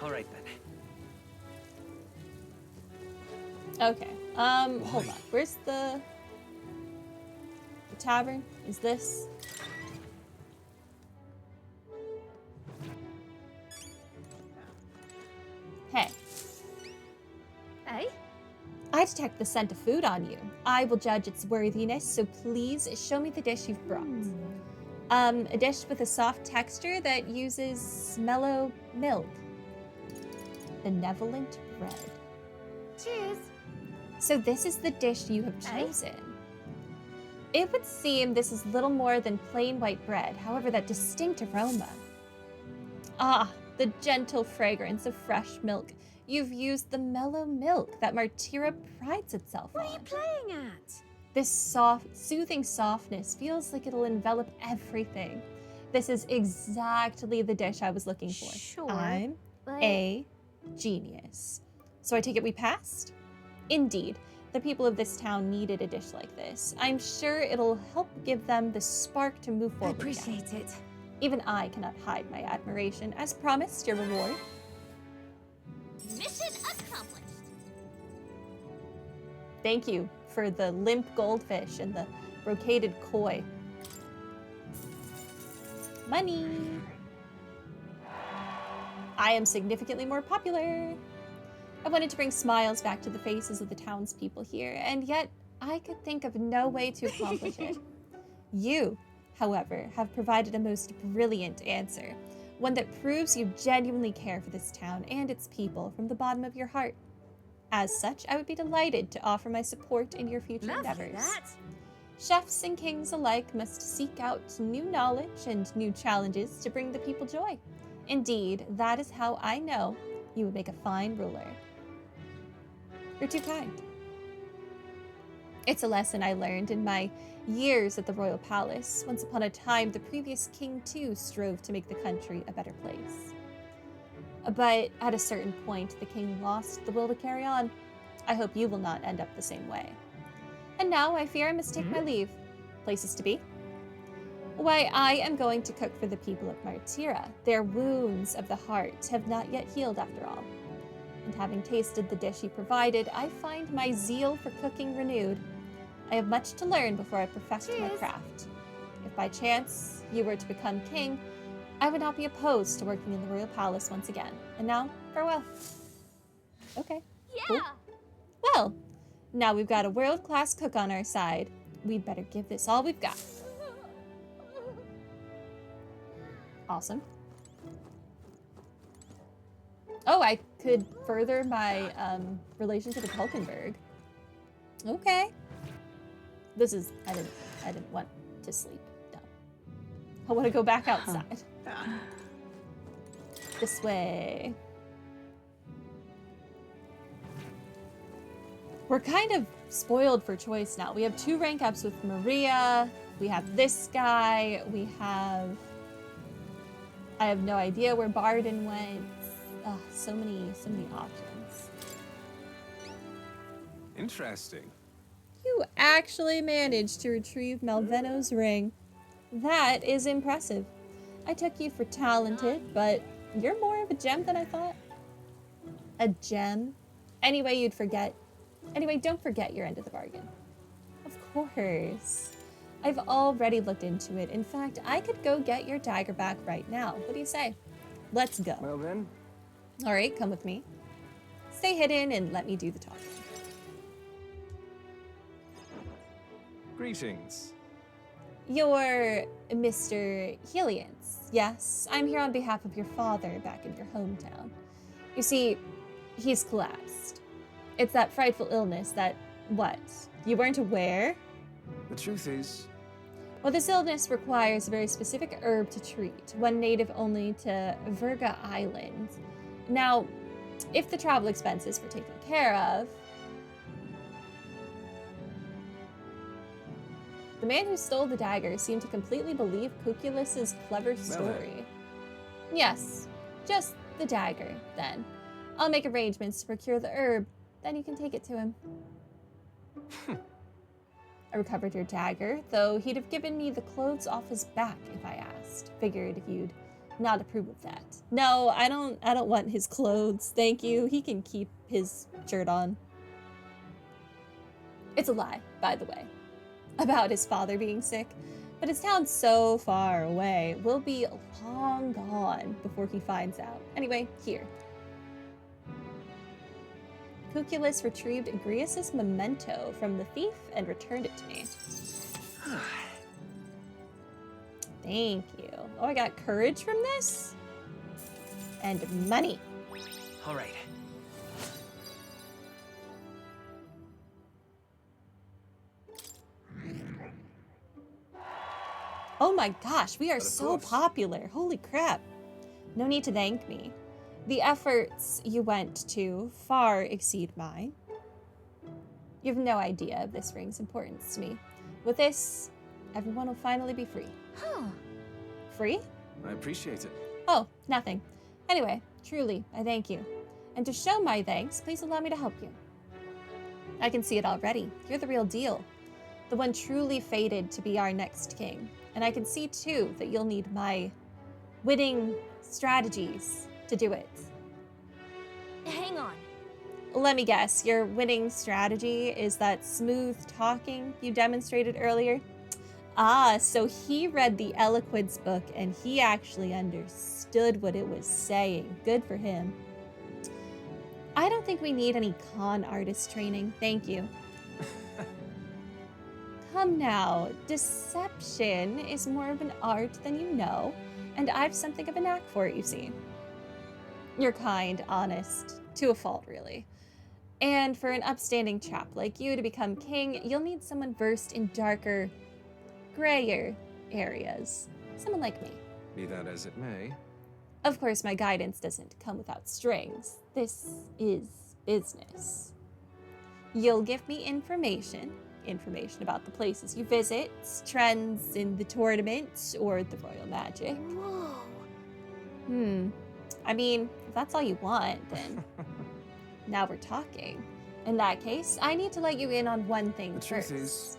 All right then. Okay. Hold on. Where's the tavern? Is this? Hey. Hey? I detect the scent of food on you. I will judge its worthiness, so please show me the dish you've brought. A dish with a soft texture that uses mellow milk. Benevolent bread. Cheers. So this is the dish you have chosen. It would seem this is little more than plain white bread, however that distinct aroma. Ah, the gentle fragrance of fresh milk. You've used the mellow milk that Martira prides itself on. What are you playing at? This soft, soothing softness feels like it'll envelop everything. This is exactly the dish I was looking for. Sure, I'm but a genius. So I take it we passed? Indeed, the people of this town needed a dish like this. I'm sure it'll help give them the spark to move I forward. appreciate it. Even I cannot hide my admiration. As promised, your reward. Mission accomplished. Thank you for the limp goldfish and the brocaded koi. Money. I am significantly more popular. I wanted to bring smiles back to the faces of the townspeople here, and yet I could think of no way to accomplish it. You, however, have provided a most brilliant answer, one that proves you genuinely care for this town and its people from the bottom of your heart. As such, I would be delighted to offer my support in your future endeavors. That. Chefs and kings alike must seek out new knowledge and new challenges to bring the people joy. Indeed, that is how I know you would make a fine ruler. You're too kind. It's a lesson I learned in my years at the royal palace. Once upon a time, the previous king too strove to make the country a better place. But at a certain point, the king lost the will to carry on. I hope you will not end up the same way. And now I fear I must take my leave. Places to be? Why, I am going to cook for the people of Martira. Their wounds of the heart have not yet healed after all. And having tasted the dish you provided, I find my zeal for cooking renewed. I have much to learn before I perfect my craft. If by chance you were to become king, I would not be opposed to working in the royal palace once again. And now, farewell. Okay. Yeah. Cool. Well, now we've got a world-class cook on our side. We'd better give this all we've got. Awesome. Oh, I could further my relationship with Hulkenberg. Okay. This is, I didn't want to sleep. No. I want to go back outside. This way. We're kind of spoiled for choice now. We have 2 rank ups with Maria. We have this guy. We have... I have no idea where Barden went. Ugh, so many options. Interesting. You actually managed to retrieve Malveno's ring. That is impressive. I took you for talented, but you're more of a gem than I thought. A gem? Anyway, you'd forget. Anyway, don't forget your end of the bargain. Of course. I've already looked into it. In fact, I could go get your dagger back right now. What do you say? Let's go. Well then. All right, come with me. Stay hidden and let me do the talking. Greetings. You're Mr. Heliance. Yes, I'm here on behalf of your father back in your hometown. You see, he's collapsed. It's that frightful illness that, what, you weren't aware? The truth is... Well, this illness requires a very specific herb to treat, one native only to Virga Island. Now, if the travel expenses were taken care of... The man who stole the dagger seemed to completely believe Cuculus's clever story. Yes, just the dagger, then. I'll make arrangements to procure the herb, then you can take it to him. I recovered your dagger, though he'd have given me the clothes off his back if I asked. Figured you'd not approve of that. No, I don't want his clothes. Thank you. He can keep his shirt on. It's a lie, by the way, about his father being sick. But his town's so far away. We'll be long gone before he finds out. Anyway, here. Cuculus retrieved Grius's memento from the thief and returned it to me. Thank you. Oh, I got courage from this? And money. All right. Oh my gosh, we are But of so course. popular. Holy crap. No need to thank me. The efforts you went to far exceed mine. You have no idea of this ring's importance to me. With this, everyone will finally be free. Huh. Free? I appreciate it. Oh, nothing. Anyway, truly, I thank you. And to show my thanks, please allow me to help you. I can see it already. You're the real deal. The one truly fated to be our next king. And I can see, too, that you'll need my winning strategies to do it. Hang on. Let me guess, your winning strategy is that smooth talking you demonstrated earlier? Ah, so he read the eloquence book and he actually understood what it was saying. Good for him. I don't think we need any con artist training. Thank you. Come now, deception is more of an art than you know, and I've something of a knack for it, you see. You're kind, honest, to a fault, really. And for an upstanding chap like you to become king, you'll need someone versed in darker, grayer areas. Someone like me. Be that as it may. Of course, my guidance doesn't come without strings. This is business. You'll give me information about the places you visit, trends in the tournament, or the royal magic. Whoa. I mean, if that's all you want, then now we're talking. In that case, I need to let you in on one thing The first. truth is,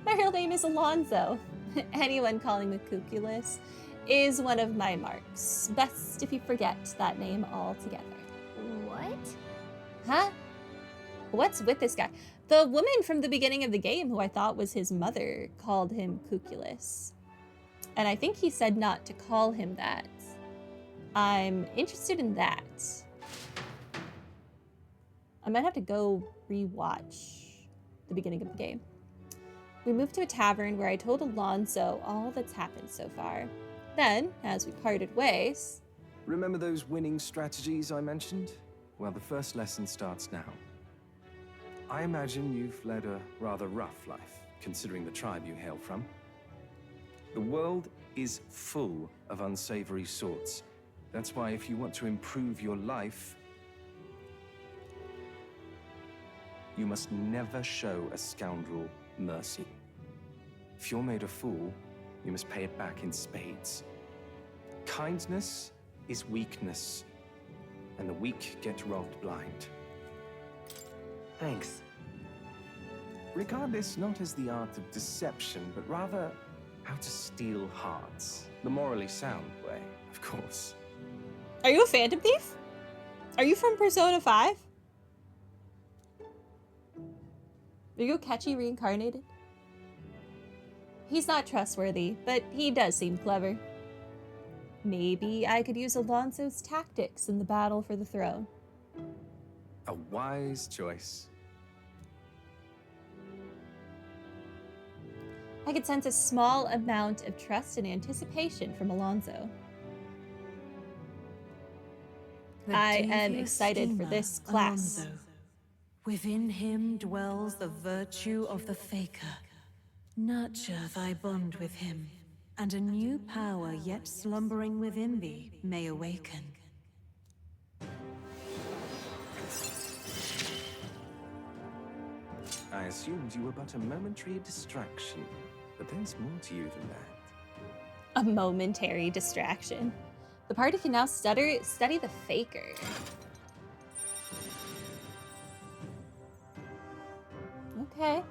My real name is Alonzo. Anyone calling me Cuculus is one of my marks. Best if you forget that name altogether. What? Huh? What's with this guy? The woman from the beginning of the game, who I thought was his mother, called him Cuculus. And I think he said not to call him that. I'm interested in that. I might have to go rewatch the beginning of the game. We moved to a tavern where I told Alonzo all that's happened so far. Then, as we parted ways... remember those winning strategies I mentioned? Well, the first lesson starts now. I imagine you've led a rather rough life, considering the tribe you hail from. The world is full of unsavory sorts. That's why if you want to improve your life, you must never show a scoundrel mercy. If you're made a fool, you must pay it back in spades. Kindness is weakness, and the weak get robbed blind. Thanks. Regard this not as the art of deception, but rather how to steal hearts. The morally sound way, of course. Are you a Phantom Thief? Are you from Persona 5? Are you Catchy reincarnated? He's not trustworthy, but he does seem clever. Maybe I could use Alonso's tactics in the battle for the throne. A wise choice. I could sense a small amount of trust and anticipation from Alonzo. The I am devious excited for schemer, this class. Alonzo. Within him dwells the virtue of the faker. Nurture thy bond with him, and a new power yet slumbering within thee may awaken. I assumed you were but a momentary distraction, but there's more to you than that. A momentary distraction. The party can now study the faker. Okay.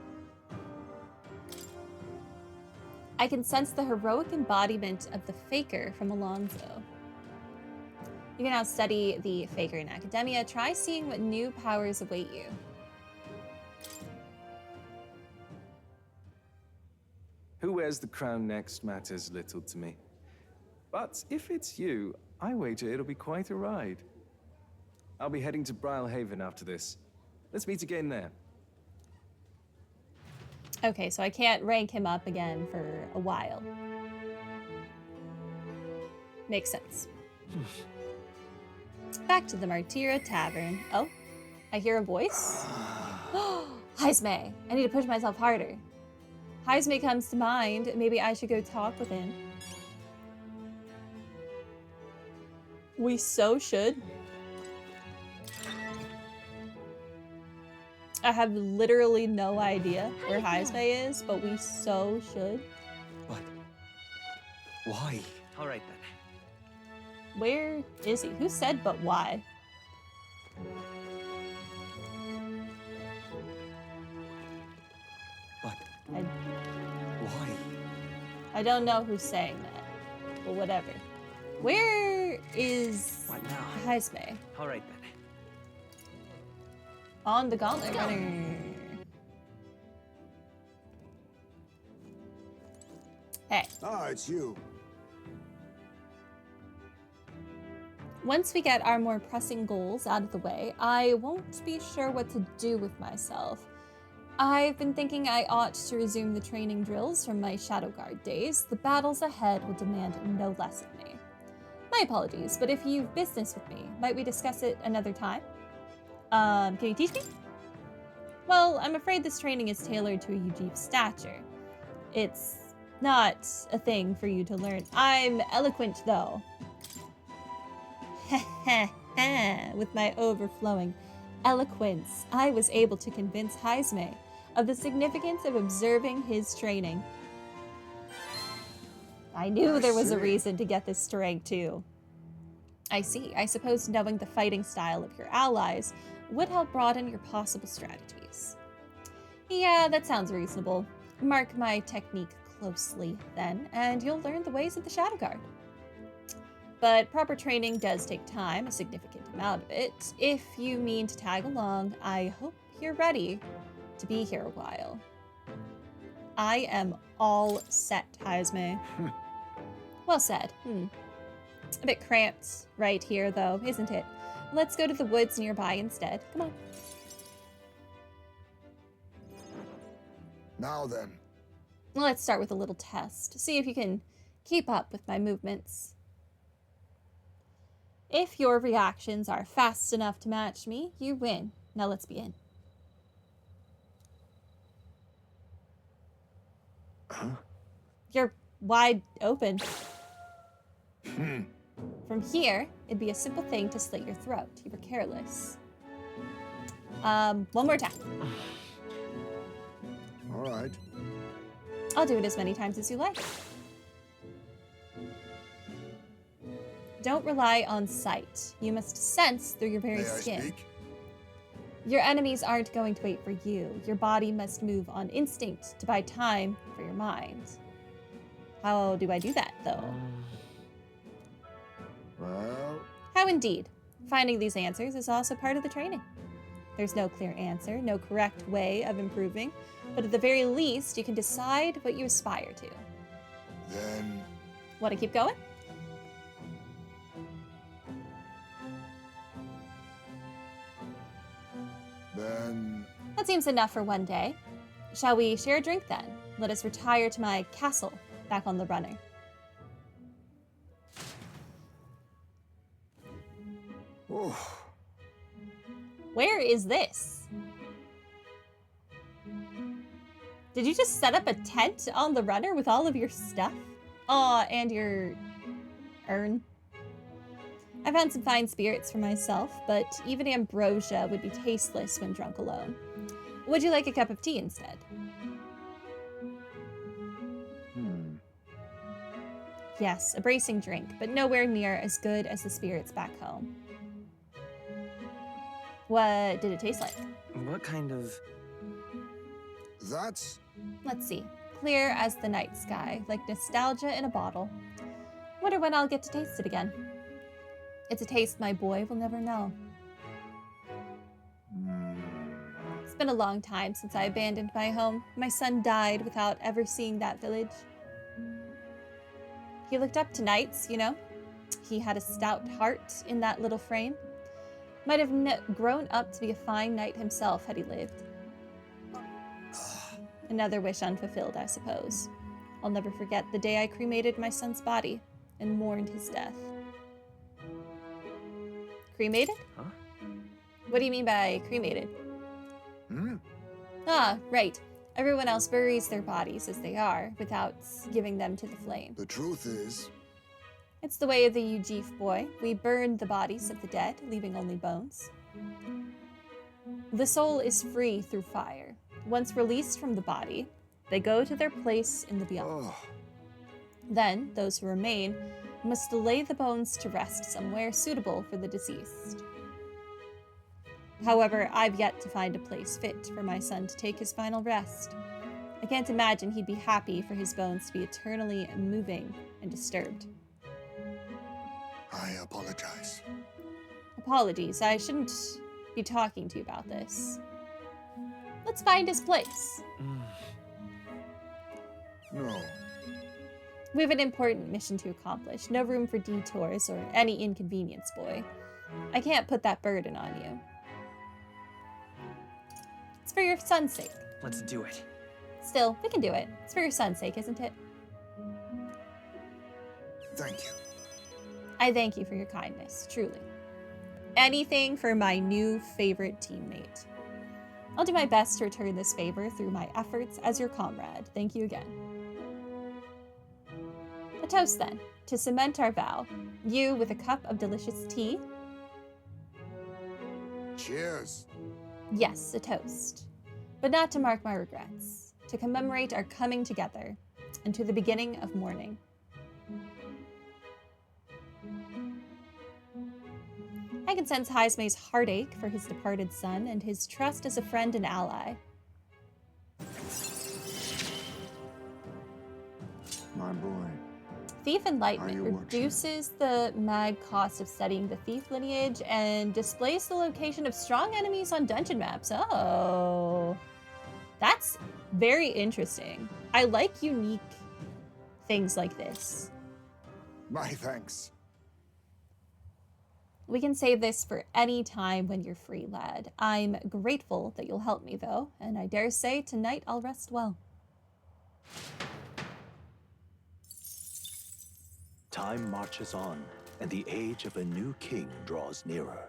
I can sense the heroic embodiment of the Faker from Alonzo. You can now study the Faker in academia. Try seeing what new powers await you. Who wears the crown next matters little to me. But if it's you, I wager it'll be quite a ride. I'll be heading to Brylehaven after this. Let's meet again there. Okay, so I can't rank him up again for a while. Makes sense. Back to the Martyra Tavern. Oh, I hear a voice. Heisme, I need to push myself harder. Heisme comes to mind. Maybe I should go talk with him. We so should. I have literally no idea where Heisme is, but we so should. What? Why? All right then. Where is he? Who said but why? But I, why? I don't know who's saying that, but whatever. Where is What now? Heisme? All right then. On the Gauntlet Runner. Hey. Ah, it's you. Once we get our more pressing goals out of the way, I won't be sure what to do with myself. I've been thinking I ought to resume the training drills from my Shadow Guard days. The battles ahead will demand no less of me. My apologies, but if you've business with me, might we discuss it another time? Can you teach me? Well, I'm afraid this training is tailored to a Ujif's stature. It's not a thing for you to learn. I'm eloquent, though. With my overflowing eloquence, I was able to convince Heisme of the significance of observing his training. I knew there was a reason to get this strength, too. I see. I suppose knowing the fighting style of your allies would help broaden your possible strategies. Yeah, that sounds reasonable. Mark my technique closely, then, and you'll learn the ways of the Shadow Guard. But proper training does take time, a significant amount of it. If you mean to tag along, I hope you're ready to be here a while. I am all set, Heisme. Well said. A bit cramped right here, though, isn't it? Let's go to the woods nearby instead. Come on. Now then. Let's start with a little test. See if you can keep up with my movements. If your reactions are fast enough to match me, you win. Now let's begin. Huh? You're wide open. From here, it'd be a simple thing to slit your throat. You were careless. One more time. All right. I'll do it as many times as you like. Don't rely on sight. You must sense through your very May I skin. speak? Your enemies aren't going to wait for you. Your body must move on instinct to buy time for your mind. How do I do that, though? Well, How indeed. Finding these answers is also part of the training. There's no clear answer, no correct way of improving, but at the very least, you can decide what you aspire to. then Want to keep going? That seems enough for one day. Shall we share a drink then? Let us retire to my castle back on the runner. oh, Where is this? Did you just set up a tent on the runner with all of your stuff? Aw, and your urn. I found some fine spirits for myself, but even ambrosia would be tasteless when drunk alone. Would you like a cup of tea instead? Yes, a bracing drink, but nowhere near as good as the spirits back home. What did it taste like? What kind of... that's Let's see. clear as the night sky, like nostalgia in a bottle. Wonder when I'll get to taste it again. It's a taste my boy will never know. It's been a long time since I abandoned my home. My son died without ever seeing that village. He looked up to knights, you know. He had a stout heart in that little frame. Might have grown up to be a fine knight himself had he lived. Another wish unfulfilled, I suppose. I'll never forget the day I cremated my son's body and mourned his death. Cremated? Huh? What do you mean by cremated? Hmm? Ah, right. Everyone else buries their bodies as they are, without giving them to the flame. The truth is, It's the way of the Ujif boy. We burn the bodies of the dead, leaving only bones. The soul is free through fire. Once released from the body, they go to their place in the beyond. oh, Then, those who remain must lay the bones to rest somewhere suitable for the deceased. However, I've yet to find a place fit for my son to take his final rest. I can't imagine he'd be happy for his bones to be eternally moving and disturbed. I apologize. Apologies, I shouldn't be talking to you about this. Let's find his place. No. We have an important mission to accomplish. No room for detours or any inconvenience, boy. I can't put that burden on you. It's for your son's sake. Let's do it. Still, we can do it. It's for your son's sake, isn't it? Thank you. I thank you for your kindness, truly. Anything for my new favorite teammate. I'll do my best to return this favor through my efforts as your comrade. Thank you again. A toast, then, to cement our vow. You with a cup of delicious tea. Cheers. Yes, a toast. But not to mark my regrets. To commemorate our coming together. And to the beginning of mourning. I can sense Heismay's heartache for his departed son and his trust as a friend and ally. My boy. Thief Enlightenment Are you watching? reduces the mag cost of studying the thief lineage and displays the location of strong enemies on dungeon maps. Oh, that's very interesting. I like unique things like this. My thanks. We can save this for any time when you're free, lad. I'm grateful that you'll help me, though, and I dare say tonight I'll rest well. Time marches on, and the age of a new king draws nearer.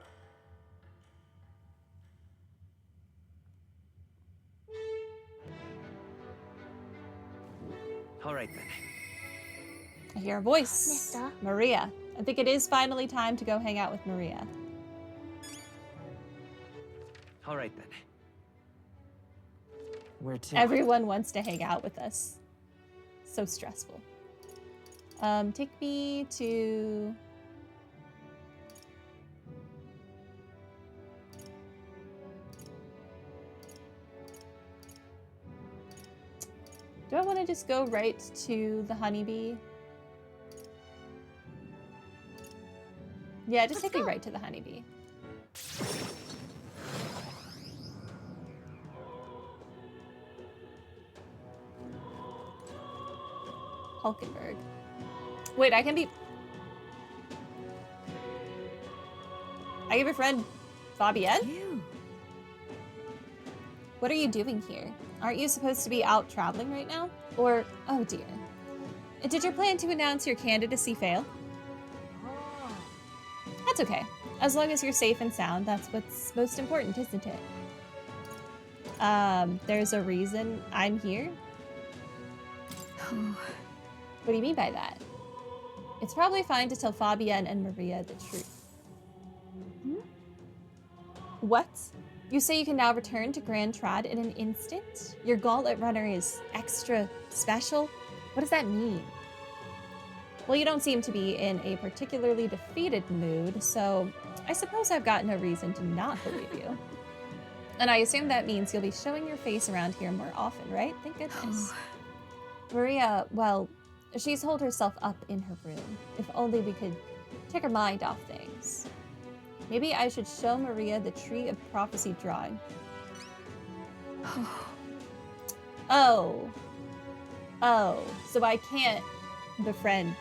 All right, then. I hear a voice. Mister? Maria. I think it is finally time to go hang out with Maria. All right, then. Where to? Everyone wants to hang out with us. So stressful. Take me to... Do I want to just go right to the honeybee? Yeah, just take me right to the honeybee. Hulkenberg. Wait, I can befriend Fabienne? You. What are you doing here? Aren't you supposed to be out traveling right now? Or, oh dear. Did your plan to announce your candidacy fail? That's okay. As long as you're safe and sound, that's what's most important, isn't it? There's a reason I'm here? Oh, What do you mean by that? It's probably fine to tell Fabienne and Maria the truth. What? You say you can now return to Grand Trad in an instant? Your gauntlet runner is extra special? What does that mean? Well, you don't seem to be in a particularly defeated mood, so I suppose I've got no reason to not believe you. And I assume that means you'll be showing your face around here more often, right? Thank goodness. Maria, well, she's holed herself up in her room. If only we could take her mind off things. Maybe I should show Maria the Tree of Prophecy drawing. Oh. Oh, so I can't befriend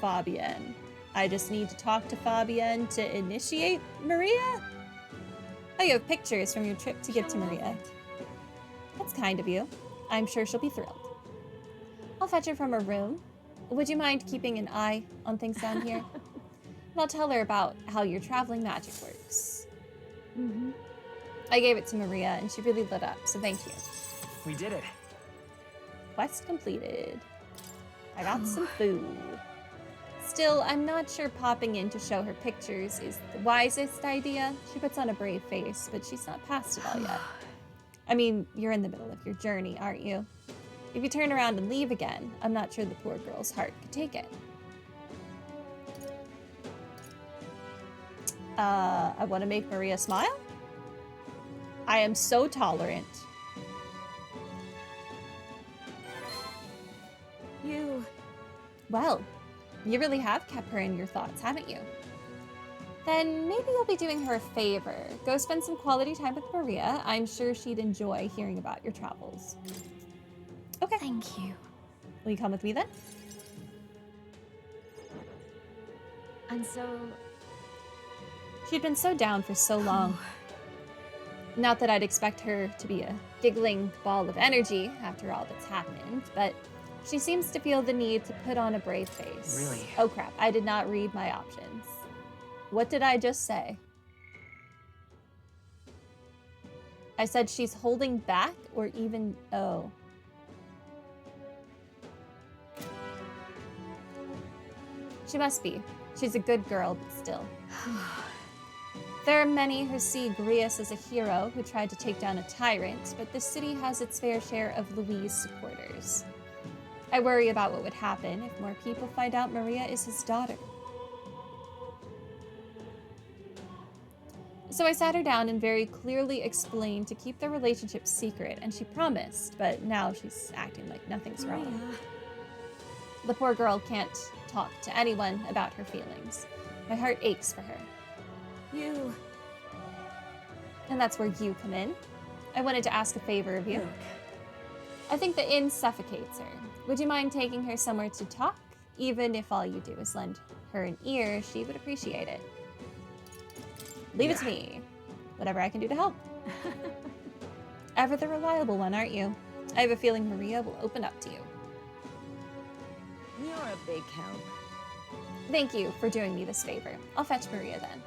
Fabienne. I just need to talk to Fabienne to initiate Maria? Oh, you have pictures from your trip to give to Maria. That's kind of you. I'm sure she'll be thrilled. I'll fetch her from her room. Would you mind keeping an eye on things down here? And I'll tell her about how your traveling magic works. Mm-hmm. I gave it to Maria, and she really lit up, so thank you. We did it. Quest completed. I got some food. Still, I'm not sure popping in to show her pictures is the wisest idea. She puts on a brave face, but she's not past it all yet. I mean, you're in the middle of your journey, aren't you? If you turn around and leave again, I'm not sure the poor girl's heart could take it. I want to make Maria smile? I am so tolerant. You... Well, you really have kept her in your thoughts, haven't you? Then maybe you'll be doing her a favor. Go spend some quality time with Maria. I'm sure she'd enjoy hearing about your travels. Okay. Thank you. Will you come with me then? And so... She'd been so down for so long. Not that I'd expect her to be a giggling ball of energy after all that's happened, but she seems to feel the need to put on a brave face. Really? Oh crap, I did not read my options. What did I just say? I said she's holding back or even... Oh. She must be. She's a good girl, but still. There are many who see Grius as a hero who tried to take down a tyrant, but the city has its fair share of Louis supporters. I worry about what would happen if more people find out Maria is his daughter. So I sat her down and very clearly explained to keep the relationship secret, and she promised, but now she's acting like nothing's wrong. The poor girl can't talk to anyone about her feelings. My heart aches for her. You... And that's where you come in. I wanted to ask a favor of you. Look. I think the inn suffocates her. Would you mind taking her somewhere to talk? Even if all you do is lend her an ear, she would appreciate it. Leave it to me. Whatever I can do to help. Ever the reliable one, aren't you? I have a feeling Maria will open up to you. You're a big help. Thank you for doing me this favor. I'll fetch Maria then.